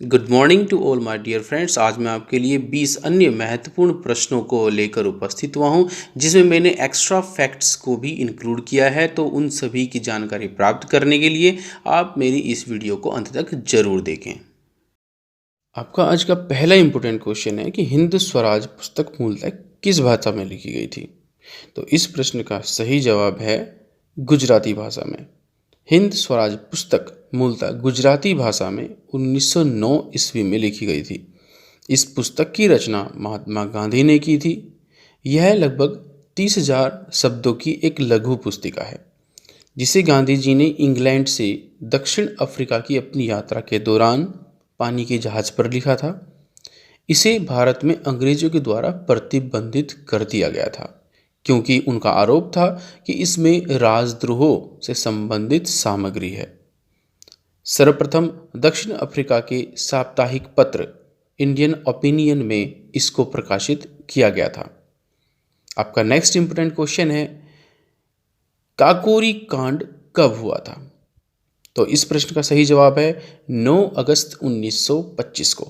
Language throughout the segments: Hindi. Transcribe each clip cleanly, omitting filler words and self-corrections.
Good morning to all my dear friends. आज मैं आपके लिए 20 अन्य महत्वपूर्ण प्रश्नों को लेकर उपस्थित हुआ हूं, जिसमें मैंने एक्स्ट्रा फैक्ट्स को भी इंक्लूड किया है। तो उन सभी की जानकारी प्राप्त करने के लिए आप मेरी इस वीडियो को अंत तक जरूर देखें। आपका आज का पहला इंपॉर्टेंट क्वेश्चन है कि हिंद स्वराज पुस्तक मूलतः किस भाषा में लिखी गई थी। तो इस प्रश्न का सही जवाब है गुजराती भाषा में। हिंद स्वराज पुस्तक मूलतः गुजराती भाषा में 1909 ईस्वी में लिखी गई थी। इस पुस्तक की रचना महात्मा गांधी ने की थी। यह लगभग 30,000 शब्दों की एक लघु पुस्तिका है, जिसे गांधी जी ने इंग्लैंड से दक्षिण अफ्रीका की अपनी यात्रा के दौरान पानी के जहाज पर लिखा था। इसे भारत में अंग्रेजों के द्वारा प्रतिबंधित कर दिया गया था, क्योंकि उनका आरोप था कि इसमें राजद्रोह से संबंधित सामग्री है। सर्वप्रथम दक्षिण अफ्रीका के साप्ताहिक पत्र इंडियन ओपिनियन में इसको प्रकाशित किया गया था। आपका नेक्स्ट इंपोर्टेंट क्वेश्चन है, काकोरी कांड कब हुआ था। तो इस प्रश्न का सही जवाब है 9 अगस्त 1925 को।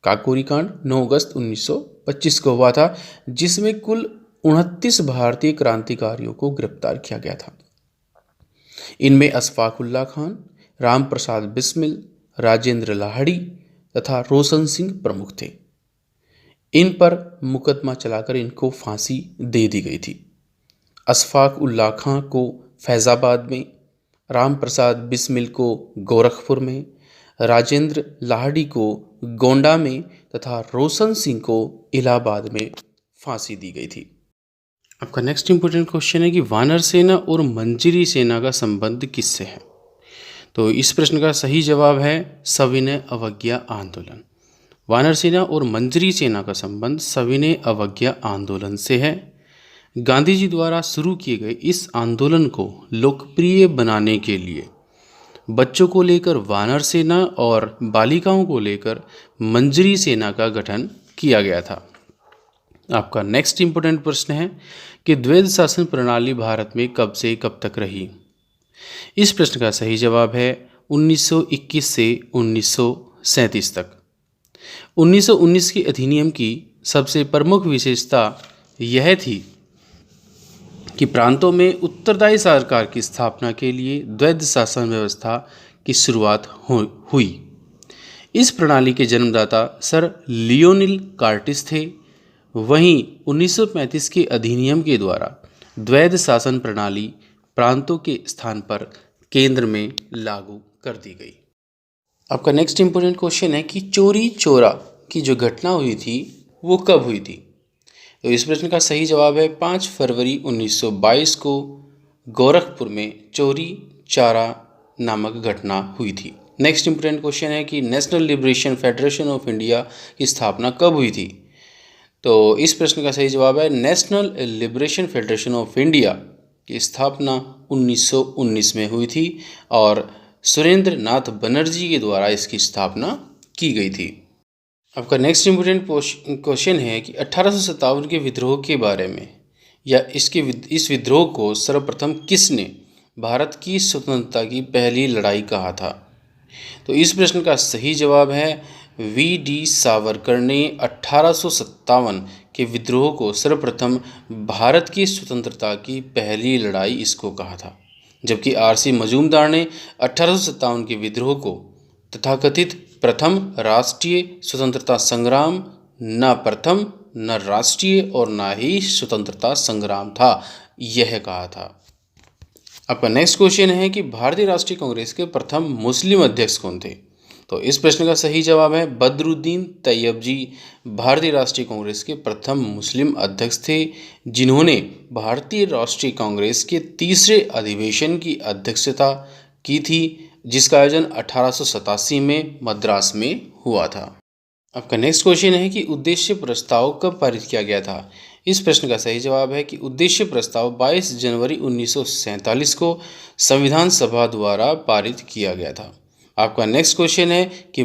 काकोरी कांड 9 अगस्त 1925 को हुआ था, जिसमें कुल 29 भारतीय क्रांतिकारियों को गिरफ्तार किया गया था। इनमें अशफाक उल्लाह खान, राम प्रसाद बिस्मिल, राजेंद्र लाहिड़ी तथा रोशन सिंह प्रमुख थे। इन पर मुकदमा चलाकर इनको फांसी दे दी गई थी। अशफाक उल्लाह खां को फैज़ाबाद में, राम प्रसाद बिस्मिल को गोरखपुर में, राजेंद्र लाहिड़ी को गोंडा में तथा रोशन सिंह को इलाहाबाद में फांसी दी गई थी। आपका नेक्स्ट इंपॉर्टेंट क्वेश्चन है कि वानर सेना और मंजरी सेना का संबंध किससे है। तो इस प्रश्न का सही जवाब है सविनय अवज्ञा आंदोलन। वानर सेना और मंजरी सेना का संबंध सविनय अवज्ञा आंदोलन से है। गांधी जी द्वारा शुरू किए गए इस आंदोलन को लोकप्रिय बनाने के लिए बच्चों को लेकर वानर सेना और बालिकाओं को लेकर मंजरी सेना का गठन किया गया था। आपका नेक्स्ट इंपॉर्टेंट प्रश्न है कि द्वैध शासन प्रणाली भारत में कब से कब तक रही। इस प्रश्न का सही जवाब है 1921 से 1937 तक। 1919 के अधिनियम की सबसे प्रमुख विशेषता यह थी कि प्रांतों में उत्तरदायी सरकार की स्थापना के लिए द्वैध शासन व्यवस्था की शुरुआत हुई। इस प्रणाली के जन्मदाता सर लियोनिल कार्टिस थे। वहीं 1935 के अधिनियम के द्वारा द्वैध शासन प्रणाली प्रांतों के स्थान पर केंद्र में लागू कर दी गई। आपका नेक्स्ट इंपॉर्टेंट क्वेश्चन है कि चोरी चोरा की जो घटना हुई थी वो कब हुई थी। तो इस प्रश्न का सही जवाब है 5 फरवरी 1922 को गोरखपुर में चोरी चारा नामक घटना हुई थी। नेक्स्ट इंपॉर्टेंट क्वेश्चन है कि national liberation federation of India की स्थापना कब हुई थी। तो इस प्रश्न का सही जवाब है national liberation federation of India की स्थापना 1919 में हुई थी और सुरेंद्र नाथ बनर्जी के द्वारा इसकी स्थापना की गई थी। आपका नेक्स्ट इंपोर्टेंट क्वेश्चन है कि 1857 के विद्रोह के बारे में या इस विद्रोह को सर्वप्रथम किसने भारत की स्वतंत्रता की पहली लड़ाई कहा था। तो इस प्रश्न का सही जवाब है वी.डी. सावरकर ने 1857 के विद्रोह को सर्वप्रथम भारत की स्वतंत्रता की पहली लड़ाई इसको कहा था, जबकि आर.सी. मजूमदार ने 1857 के विद्रोह को तथाकथित प्रथम राष्ट्रीय स्वतंत्रता संग्राम, न प्रथम न राष्ट्रीय और न ही स्वतंत्रता संग्राम था, यह कहा था। आपका नेक्स्ट क्वेश्चन है कि भारतीय राष्ट्रीय कांग्रेस के प्रथम मुस्लिम अध्यक्ष कौन थे। तो इस प्रश्न का सही जवाब है बदरुद्दीन तैयबजी भारतीय राष्ट्रीय कांग्रेस के प्रथम मुस्लिम अध्यक्ष थे, जिन्होंने भारतीय राष्ट्रीय कांग्रेस के तीसरे अधिवेशन की अध्यक्षता की थी, जिसका आयोजन 1887 में मद्रास में हुआ था। आपका नेक्स्ट क्वेश्चन है कि उद्देश्य प्रस्ताव कब पारित किया गया था। इस प्रश्न का सही जवाब है कि उद्देश्य प्रस्ताव 22 जनवरी 1947 को संविधान सभा द्वारा पारित किया गया था। आपका नेक्स्ट क्वेश्चन है कि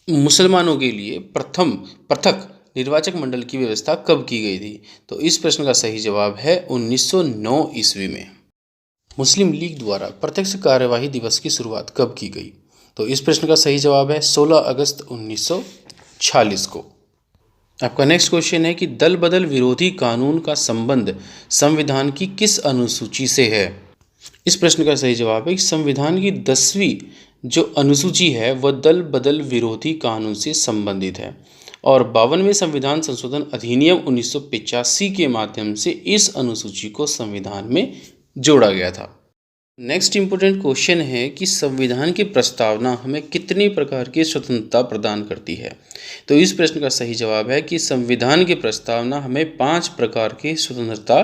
मुसलमानों के लिए प्रथम पृथक निर्वाचक मंडल की व्यवस्था कब की गई थी। तो इस प्रश्न का सही जवाब है 1909 ईस्वी में। मुस्लिम लीग द्वारा प्रत्यक्ष कार्यवाही दिवस की शुरुआत कब की गई। तो इस प्रश्न का सही जवाब है 16 अगस्त 1946 को। आपका नेक्स्ट क्वेश्चन है कि दल बदल विरोधी कानून का संबंध संविधान की किस अनुसूची से है। इस प्रश्न का सही जवाब है कि संविधान की 10वीं जो अनुसूची है वह दल बदल विरोधी कानून से संबंधित है और 52वें संविधान संशोधन अधिनियम 1985 के माध्यम से इस अनुसूची को संविधान में जोड़ा गया था। नेक्स्ट इंपॉर्टेंट क्वेश्चन है कि संविधान की प्रस्तावना हमें कितने प्रकार की स्वतंत्रता प्रदान करती है। तो इस प्रश्न का सही जवाब है कि संविधान की प्रस्तावना हमें 5 प्रकार की स्वतंत्रता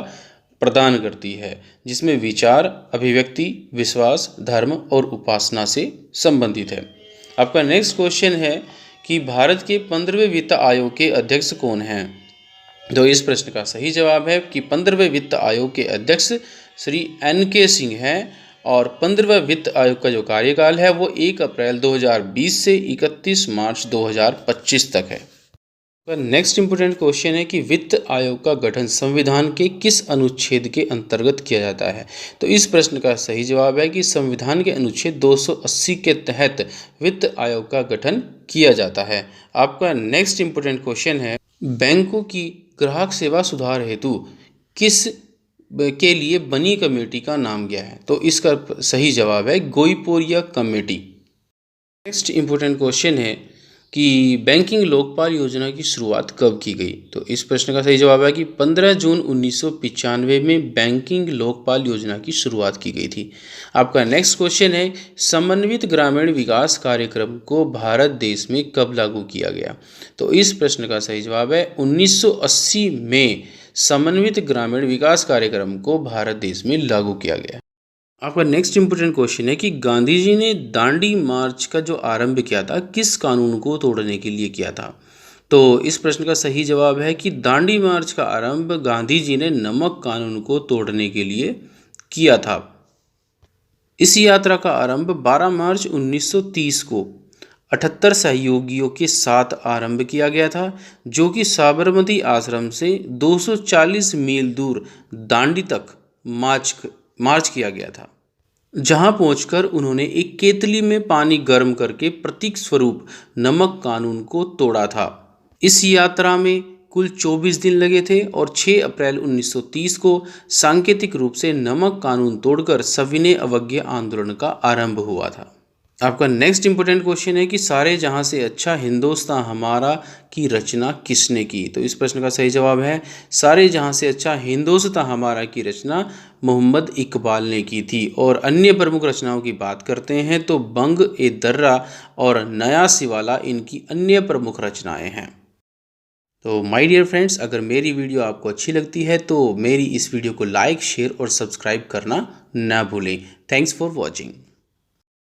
प्रदान करती है, जिसमें विचार, अभिव्यक्ति, विश्वास, धर्म और उपासना से संबंधित है। आपका नेक्स्ट क्वेश्चन है कि भारत के 15वें वित्त आयोग के अध्यक्ष कौन हैं। तो इस प्रश्न का सही जवाब है कि 15वें वित्त आयोग के अध्यक्ष श्री NK सिंह हैं और 15वें वित्त आयोग का जो कार्यकाल है वो 1 अप्रैल 2020 से 31 मार्च 2025 तक है। नेक्स्ट इंपोर्टेंट क्वेश्चन है कि वित्त आयोग का गठन संविधान के किस अनुच्छेद के अंतर्गत किया जाता है। तो इस प्रश्न का सही जवाब है कि संविधान के अनुच्छेद 280 के तहत वित्त आयोग का गठन किया जाता है। आपका नेक्स्ट इंपोर्टेंट क्वेश्चन है बैंकों की ग्राहक सेवा सुधार हेतु किस के लिए बनी कमेटी का नाम क्या है। तो इसका सही जवाब है Goiporia committee. Next important question है कि बैंकिंग लोकपाल योजना की शुरुआत कब की गई। तो इस प्रश्न का सही जवाब है कि 15 जून 1995 में बैंकिंग लोकपाल योजना की शुरुआत की गई थी। आपका नेक्स्ट क्वेश्चन है समन्वित ग्रामीण विकास कार्यक्रम को भारत देश में कब लागू किया गया। तो इस प्रश्न का सही जवाब है 1980 में समन्वित ग्रामीण विकास कार्यक्रम को भारत देश में लागू किया गया। आपका नेक्स्ट इंपोर्टेंट क्वेश्चन है कि गांधी जी ने दांडी मार्च का जो आरंभ किया था किस कानून को तोड़ने के लिए किया था। तो इस प्रश्न का सही जवाब है कि दांडी मार्च का आरंभ गांधी जी ने नमक कानून को तोड़ने के लिए किया था। इस यात्रा का आरंभ 12 मार्च 1930 को 78 सहयोगियों के साथ आरंभ किया गया था, जो कि साबरमती आश्रम से 240 मील दूर दांडी तक मार्च किया गया था, जहां पहुंचकर उन्होंने एक केतली में पानी गर्म करके प्रतीक स्वरूप नमक कानून को तोड़ा था। इस यात्रा में कुल 24 दिन लगे थे और 6 अप्रैल 1930 को सांकेतिक रूप से नमक कानून तोड़कर सविनय अवज्ञा आंदोलन का आरंभ हुआ था। आपका नेक्स्ट इंपोर्टेंट क्वेश्चन है कि सारे जहां से अच्छा हिंदुस्तान हमारा की रचना किसने की। तो इस प्रश्न का सही जवाब है सारे जहां से अच्छा हिंदुस्तान हमारा की रचना मोहम्मद इकबाल ने की थी। और अन्य प्रमुख रचनाओं की बात करते हैं तो बंग ए दर्रा और नया सिवाला इनकी अन्य प्रमुख रचनाएं हैं। तो माय डियर फ्रेंड्स, अगर मेरी वीडियो आपको अच्छी लगती है तो मेरी इस वीडियो को लाइक, शेयर और सब्सक्राइब करना ना भूलें। Thanks for watching.